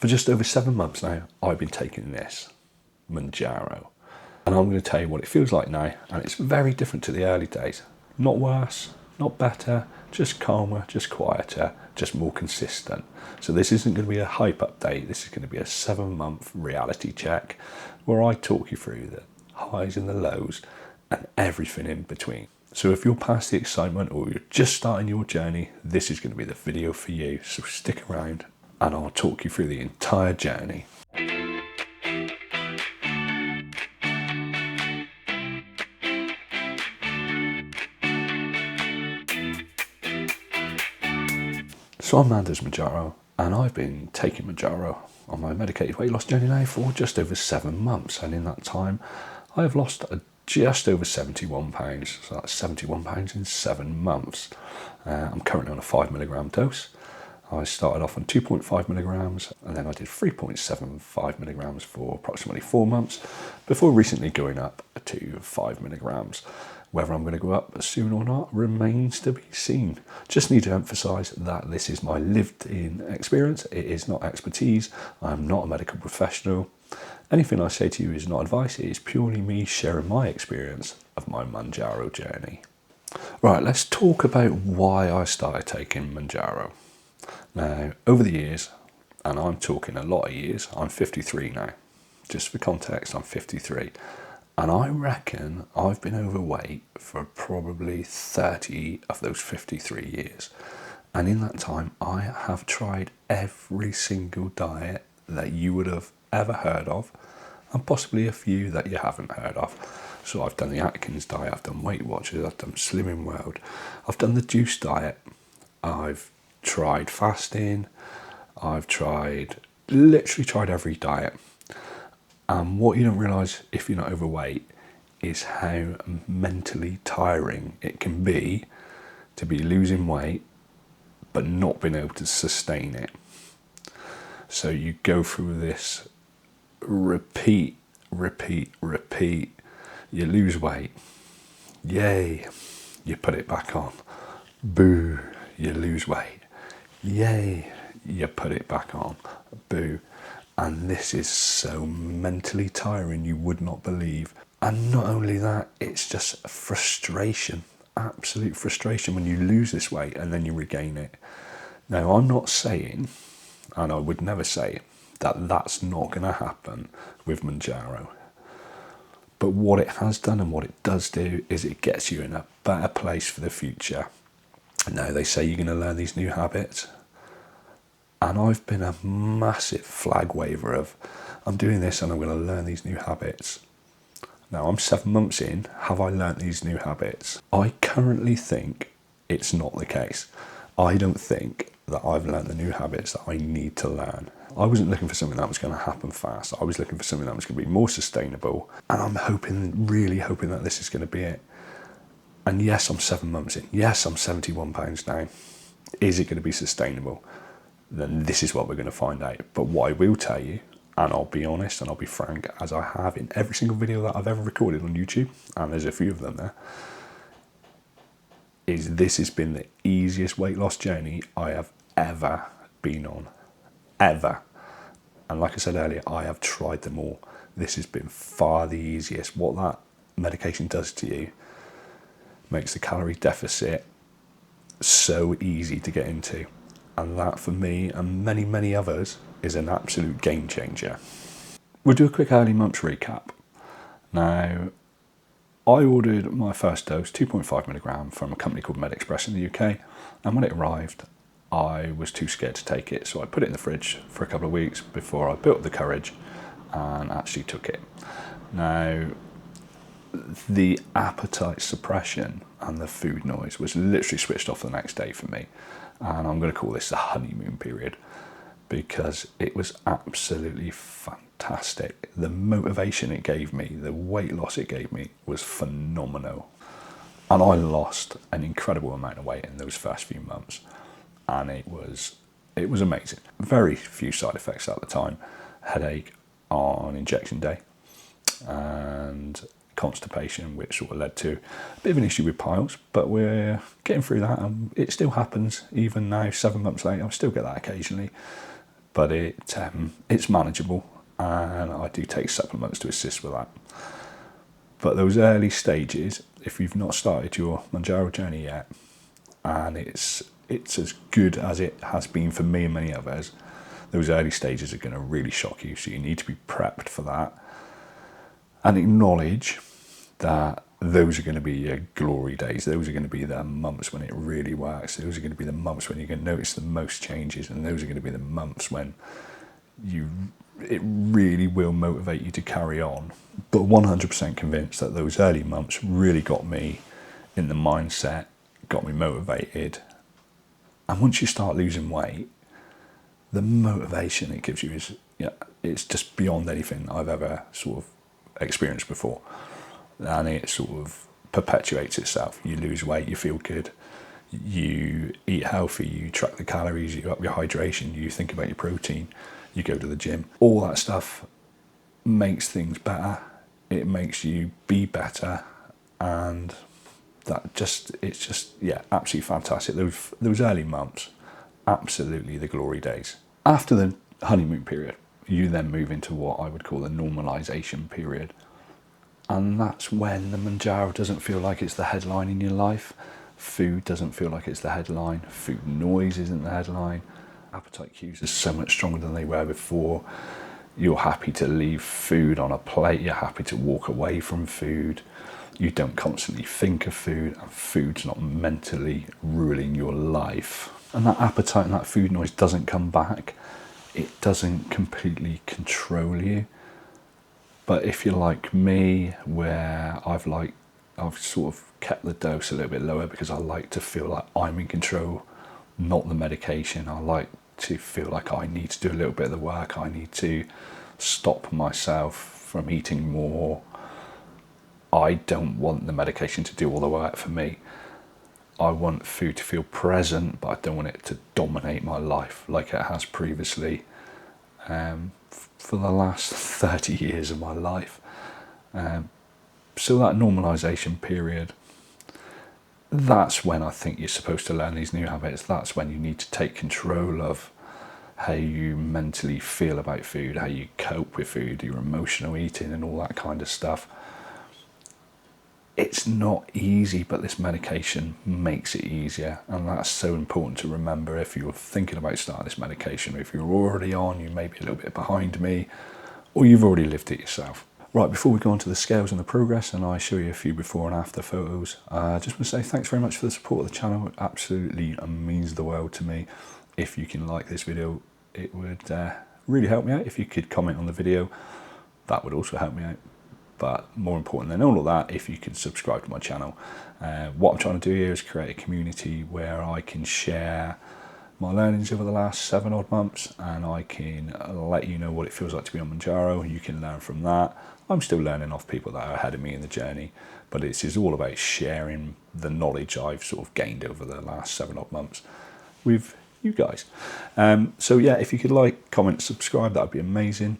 For just over 7 months now, I've been taking this Mounjaro. And I'm going to tell you what it feels like now, and it's very different to the early days. Not worse, not better, just calmer, just quieter, just more consistent. So this isn't going to be a hype update, this is going to be a 7-month reality check where I talk you through the highs and the lows and everything in between. So if you're past the excitement or you're just starting your journey, this is going to be the video for you. So stick around and I'll talk you through the entire journey. So I'm Mounjaro, and I've been taking Mounjaro on my medicated weight loss journey now for just over 7 months, and in that time I have lost just over 71 pounds, so that's 71 pounds in 7 months. I'm currently on a 5mg dose. I started off on 2.5 milligrams and then I did 3.75 milligrams for approximately 4 months before recently going up to 5 milligrams. Whether I'm going to go up soon or not remains to be seen. Just need to emphasise that this is my lived-in experience. It is not expertise. I'm not a medical professional. Anything I say to you is not advice. It is purely me sharing my experience of my Mounjaro journey. Right, let's talk about why I started taking Mounjaro. Now, over the years, and I'm talking a lot of years, I'm 53 now. Just for context, I'm 53. And I reckon I've been overweight for probably 30 of those 53 years. And in that time, I have tried every single diet that you would have ever heard of, and possibly a few that you haven't heard of. So I've done the Atkins diet, I've done Weight Watchers, I've done Slimming World, I've done the juice diet, I've tried fasting, I've literally tried every diet. And what you don't realise if you're not overweight is how mentally tiring it can be to be losing weight but not being able to sustain it. So you go through this repeat. You lose weight. Yay, you put it back on. Boo, you lose weight. Yay, you put it back on. Boo. And this is so mentally tiring, you would not believe. And not only that, it's just frustration, absolute frustration when you lose this weight and then you regain it. Now, I'm not saying, and I would never say, that that's not going to happen with Mounjaro. But what it has done and what it does do is it gets you in a better place for the future. Now, they say you're going to learn these new habits. And I've been a massive flag waver of, I'm doing this and I'm going to learn these new habits. Now, I'm 7 months in. Have I learnt these new habits? I currently think it's not the case. I don't think that I've learnt the new habits that I need to learn. I wasn't looking for something that was going to happen fast. I was looking for something that was going to be more sustainable. And I'm really hoping that this is going to be it. And yes, I'm 7 months in. Yes, I'm 71 pounds now. Is it going to be sustainable? Then this is what we're going to find out. But what I will tell you, and I'll be honest and I'll be frank, as I have in every single video that I've ever recorded on YouTube, and there's a few of them there, is this has been the easiest weight loss journey I have ever been on. Ever. And like I said earlier, I have tried them all. This has been far the easiest. What that medication does to you makes the calorie deficit so easy to get into. And that, for me and many, many others, is an absolute game changer. We'll do a quick early months recap. Now, I ordered my first dose, 2.5 milligram, from a company called MedExpress in the UK. And when it arrived, I was too scared to take it. So I put it in the fridge for a couple of weeks before I built the courage and actually took it. Now, the appetite suppression and the food noise was literally switched off the next day for me. And I'm going to call this the honeymoon period because it was absolutely fantastic. The motivation it gave me, the weight loss it gave me was phenomenal. And I lost an incredible amount of weight in those first few months. And it was amazing. Very few side effects at the time. Headache on injection day and constipation, which sort of led to a bit of an issue with piles, but we're getting through that, and it still happens even now 7 months later. I still get that occasionally, but it's manageable, and I do take supplements to assist with that. But those early stages, if you've not started your Mounjaro journey yet, and it's as good as it has been for me and many others, those early stages are going to really shock you, so you need to be prepped for that and acknowledge that those are going to be your glory days. Those are going to be the months when it really works. Those are going to be the months when you're going to notice the most changes, and those are going to be the months when it really will motivate you to carry on. But 100% convinced that those early months really got me in the mindset, got me motivated. And once you start losing weight, the motivation it gives you is, it's just beyond anything I've ever sort of experienced before. And it sort of perpetuates itself. You lose weight, you feel good, you eat healthy, you track the calories, you up your hydration, you think about your protein, you go to the gym. All that stuff makes things better. It makes you be better, and it's just absolutely fantastic. Those early months, absolutely the glory days. After the honeymoon period, you then move into what I would call the normalization period. And that's when the Mounjaro doesn't feel like it's the headline in your life. Food doesn't feel like it's the headline. Food noise isn't the headline. Appetite cues are so much stronger than they were before. You're happy to leave food on a plate. You're happy to walk away from food. You don't constantly think of food, and food's not mentally ruling your life. And that appetite and that food noise doesn't come back. It doesn't completely control you. But if you're like me, where I've sort of kept the dose a little bit lower because I like to feel like I'm in control, not the medication. I like to feel like I need to do a little bit of the work. I need to stop myself from eating more. I don't want the medication to do all the work for me. I want food to feel present, but I don't want it to dominate my life like it has previously. For the last 30 years of my life. So that normalization period, that's when I think you're supposed to learn these new habits. That's when you need to take control of how you mentally feel about food, how you cope with food, your emotional eating and all that kind of stuff. It's not easy, but this medication makes it easier, and that's so important to remember. If you're thinking about starting this medication, if you're already on, you may be a little bit behind me, or you've already lived it yourself. Right, before we go on to the scales and the progress, and I show you a few before and after photos, I just want to say thanks very much for the support of the channel. It absolutely means the world to me. If you can like this video, it would really help me out. If you could comment on the video, that would also help me out. But more important than all of that, if you can subscribe to my channel. What I'm trying to do here is create a community where I can share my learnings over the last 7 odd months, and I can let you know what it feels like to be on Mounjaro. You can learn from that. I'm still learning off people that are ahead of me in the journey, but it's all about sharing the knowledge I've sort of gained over the last 7 odd months with you guys. So yeah, if you could like, comment, subscribe, that would be amazing.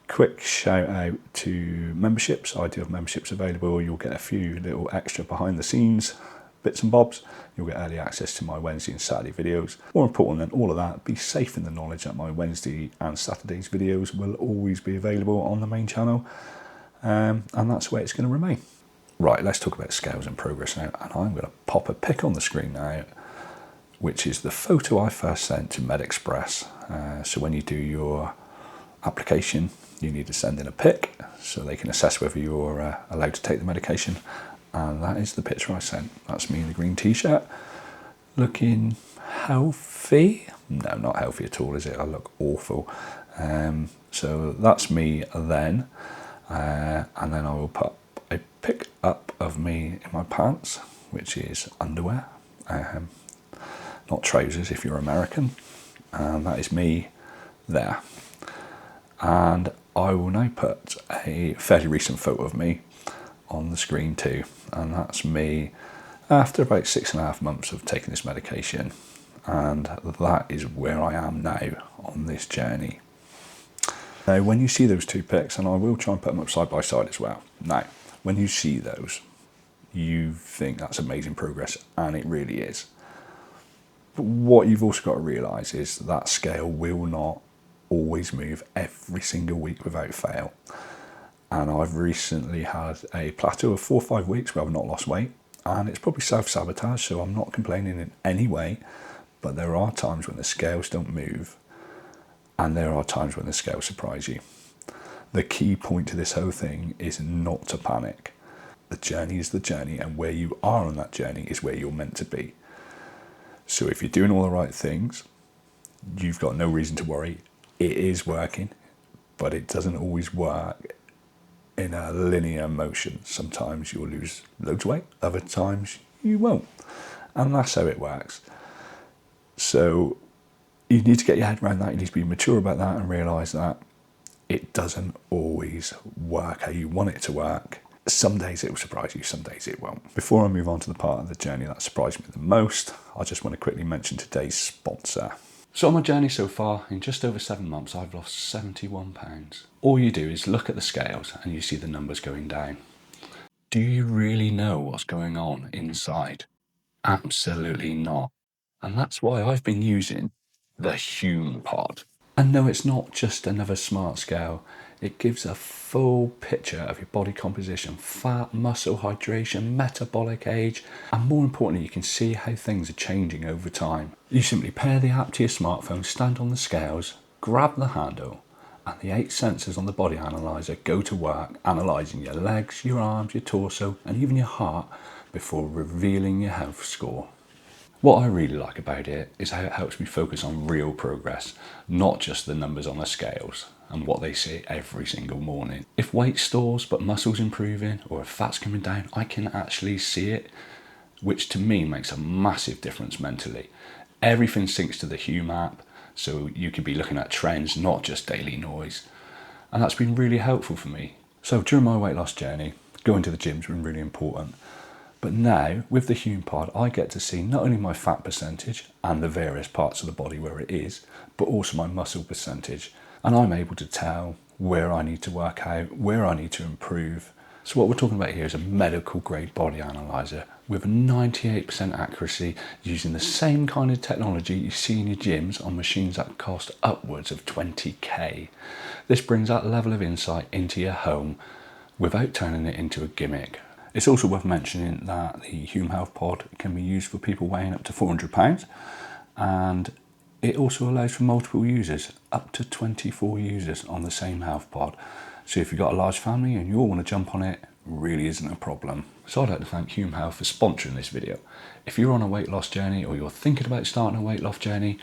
Quick shout out to memberships. I do have memberships available. You'll get a few little extra behind the scenes bits and bobs. You'll get early access to my Wednesday and Saturday videos. More important than all of that, be safe in the knowledge that my Wednesday and Saturday's videos will always be available on the main channel, and that's where it's going to remain. Right, let's talk about scales and progress now, and I'm going to pop a pic on the screen now, which is the photo I first sent to MedExpress. So when you do your application, you need to send in a pic so they can assess whether you're allowed to take the medication, and that is the picture I sent. That's me in the green t-shirt, looking healthy. No, not healthy at all, is it? I look awful. So that's me then, and then I will put a pic up of me in my pants, which is underwear, not trousers if you're American, and that is me there. And I will now put a fairly recent photo of me on the screen too, and that's me after about 6.5 months of taking this medication, and that is where I am now on this journey. Now when you see those two pics, and I will try and put them up side by side as well, now when you see those, you think that's amazing progress, and it really is. But what you've also got to realise is that scale will not always move every single week without fail. And I've recently had a plateau of 4 or 5 weeks where I've not lost weight, and it's probably self-sabotage, so I'm not complaining in any way. But there are times when the scales don't move, and there are times when the scales surprise you. The key point to this whole thing is not to panic. The journey is the journey, and where you are on that journey is where you're meant to be. So if you're doing all the right things, you've got no reason to worry. It is working, but it doesn't always work in a linear motion. Sometimes you'll lose loads of weight, other times you won't. And that's how it works. So you need to get your head around that. You need to be mature about that and realise that it doesn't always work how you want it to work. Some days it will surprise you, some days it won't. Before I move on to the part of the journey that surprised me the most, I just want to quickly mention today's sponsor. So on my journey so far, in just over 7 months, I've lost 71 pounds. All you do is look at the scales and you see the numbers going down. Do you really know what's going on inside? Absolutely not. And that's why I've been using the Hume Pod. And no, it's not just another smart scale. It gives a full picture of your body composition, fat, muscle, hydration, metabolic age, and more importantly, you can see how things are changing over time. You simply pair the app to your smartphone, stand on the scales, grab the handle, and the 8 sensors on the body analyzer go to work analysing your legs, your arms, your torso, and even your heart before revealing your health score. What I really like about it is how it helps me focus on real progress, not just the numbers on the scales and what they say every single morning. If weight stores but muscle's improving, or if fat's coming down, I can actually see it, which to me makes a massive difference mentally. Everything syncs to the Hume app, so you can be looking at trends, not just daily noise. And that's been really helpful for me. So during my weight loss journey, going to the gym's been really important. But now, with the Hume Pod, I get to see not only my fat percentage and the various parts of the body where it is, but also my muscle percentage. And I'm able to tell where I need to work out, where I need to improve. So what we're talking about here is a medical grade body analyzer with a 98% accuracy, using the same kind of technology you see in your gyms on machines that cost upwards of 20k. This brings that level of insight into your home without turning it into a gimmick. It's also worth mentioning that the Hume Health Pod can be used for people weighing up to 400 pounds, and it also allows for multiple users, up to 24 users on the same health pod. So if you've got a large family and you all want to jump on it, really isn't a problem. So I'd like to thank Hume Health for sponsoring this video. If you're on a weight loss journey or you're thinking about starting a weight loss journey,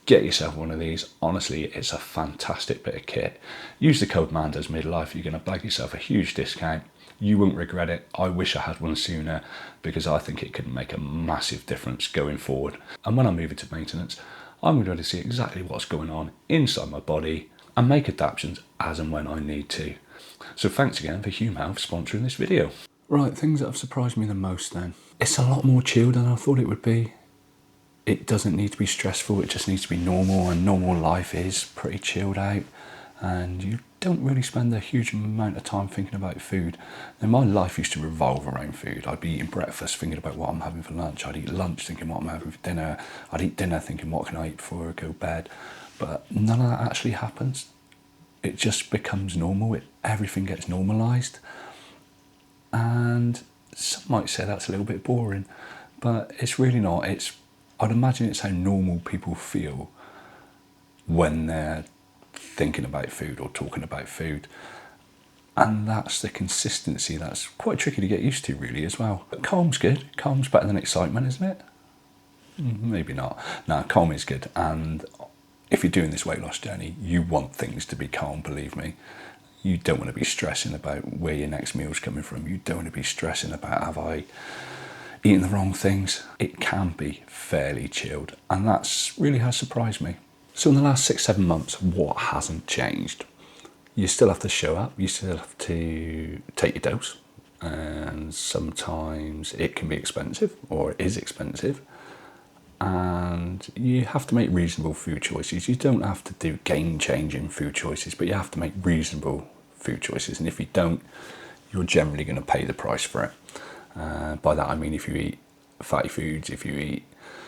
get yourself one of these. Honestly, it's a fantastic bit of kit. Use the code MANDOSMidlife, you're going to bag yourself a huge discount. You won't regret it. I wish I had one sooner, because I think it could make a massive difference going forward. And when I move into maintenance, I'm going to be able to see exactly what's going on inside my body and make adaptations as and when I need to. So thanks again for Hume Health sponsoring this video. Right, things that have surprised me the most then. It's a lot more chilled than I thought it would be. It doesn't need to be stressful, it just needs to be normal, and normal life is pretty chilled out. And you don't really spend a huge amount of time thinking about food. Now, my life used to revolve around food. I'd be eating breakfast thinking about what I'm having for lunch. I'd eat lunch thinking what I'm having for dinner. I'd eat dinner thinking what can I eat before I go to bed. But none of that actually happens. It just becomes normal. Everything gets normalised. And some might say that's a little bit boring, but it's really not. I'd imagine it's how normal people feel when they're thinking about food or talking about food. And that's the consistency that's quite tricky to get used to, really, as well. But calm's good. Calm's better than excitement, isn't it? Maybe not. No, calm is good. And if you're doing this weight loss journey, you want things to be calm, believe me. You don't want to be stressing about where your next meal's coming from. You don't want to be stressing about, have I eaten the wrong things? It can be fairly chilled, and that's really has surprised me. So in the last 6-7 months, what hasn't changed? You still have to show up, you still have to take your dose, and sometimes it can be expensive, or it is expensive, and you have to make reasonable food choices. You don't have to do game-changing food choices, but you have to make reasonable food choices, and if you don't, you're generally going to pay the price for it. By that I mean if you eat fatty foods, if you eat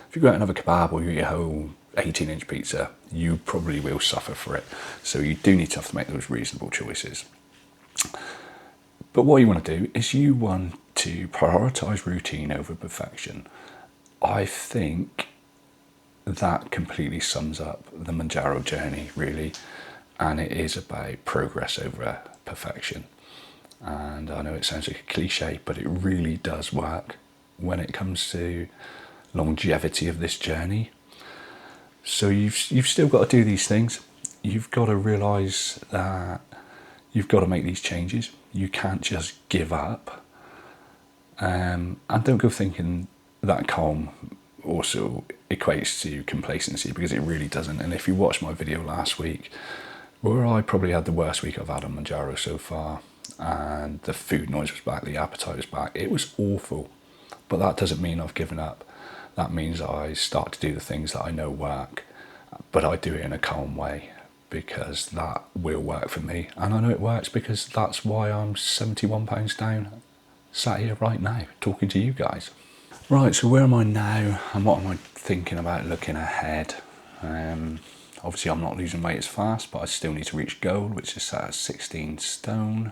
If you go out and have a kebab or you eat a whole 18-inch pizza, you probably will suffer for it. So you do need to have to make those reasonable choices. But what you want to do is you want to prioritise routine over perfection. I think that completely sums up the Mounjaro journey, really, and it is about progress over perfection. And I know it sounds like a cliche, but it really does work when it comes to longevity of this journey. So you've still got to do these things. You've got to realise that you've got to make these changes. You can't just give up. And don't go thinking that calm also equates to complacency, because it really doesn't. And if you watched my video last week, where I probably had the worst week I've had on Mounjaro so far, and the food noise was back, the appetite was back, it was awful. But that doesn't mean I've given up. That means I start to do the things that I know work, but I do it in a calm way, because that will work for me. And I know it works because that's why I'm 71 pounds down, sat here right now, talking to you guys. Right, so where am I now, and what am I thinking about looking ahead? Obviously I'm not losing weight as fast, but I still need to reach goal, which is set at 16 stone.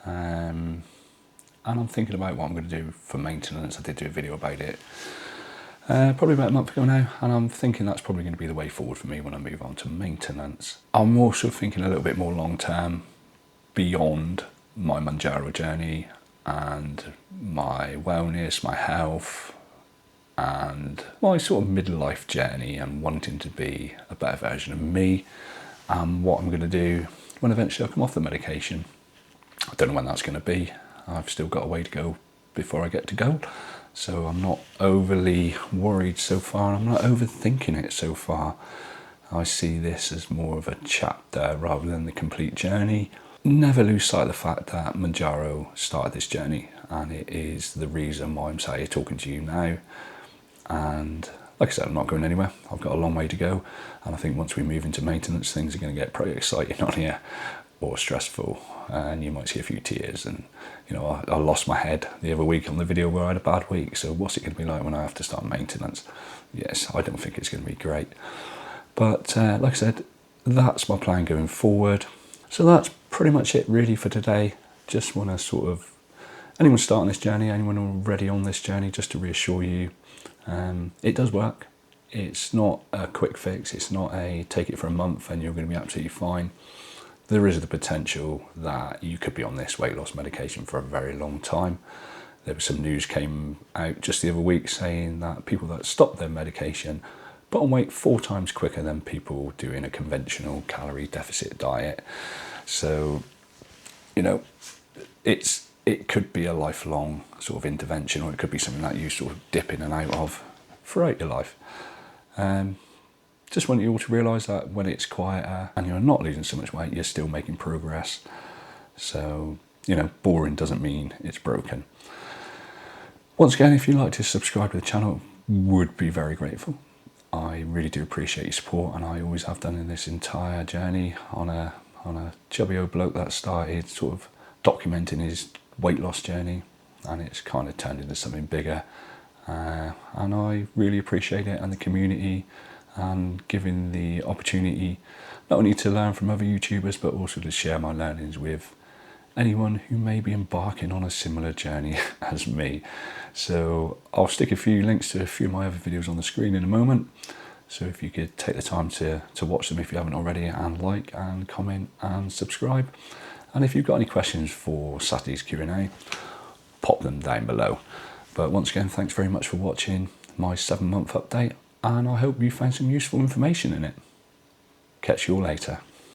And I'm thinking about what I'm going to do for maintenance. I did do a video about it probably about a month ago now, and I'm thinking that's probably going to be the way forward for me when I move on to maintenance. I'm also thinking a little bit more long term, beyond my Mounjaro journey and my wellness, my health, and my sort of midlife journey, and wanting to be a better version of me, and what I'm going to do when eventually I come off the medication. I don't know when that's going to be. I've still got a way to go before I get to goal, so I'm not overly worried so far. I'm not overthinking it so far. I see this as more of a chapter rather than the complete journey. Never lose sight of the fact that Mounjaro started this journey, and it is the reason why I'm sat here talking to you now. And like I said, I'm not going anywhere. I've got a long way to go, and I think once we move into maintenance, things are going to get pretty exciting on here, or stressful, and you might see a few tears. And you know, I lost my head the other week on the video where I had a bad week, so what's it going to be like when I have to start maintenance? Yes, I don't think it's going to be great, but like I said, that's my plan going forward. So that's pretty much it really for today. Just want to sort of, anyone starting this journey, anyone already on this journey, just to reassure you, it does work. It's not a quick fix. It's not a take it for a month and you're going to be absolutely fine. There is the potential that you could be on this weight loss medication for a very long time. There was some news came out just the other week saying that people that stopped their medication put on weight 4 times quicker than people doing a conventional calorie deficit diet. So, you know, it could be a lifelong sort of intervention, or it could be something that you sort of dip in and out of throughout your life. Just want you all to realise that when it's quieter and you're not losing so much weight, you're still making progress. So, you know, boring doesn't mean it's broken. Once again, if you'd like to subscribe to the channel, would be very grateful. I really do appreciate your support, and I always have done in this entire journey. On a chubby old bloke that started sort of documenting his weight loss journey, and it's kind of turned into something bigger. And I really appreciate it, and the community, and giving the opportunity not only to learn from other YouTubers, but also to share my learnings with anyone who may be embarking on a similar journey as me. So I'll stick a few links to a few of my other videos on the screen in a moment. So if you could take the time to watch them if you haven't already, and like and comment and subscribe. And if you've got any questions for Saturday's Q&A, pop them down below. But once again, thanks very much for watching my 7-month update, and I hope you found some useful information in it. Catch you all later.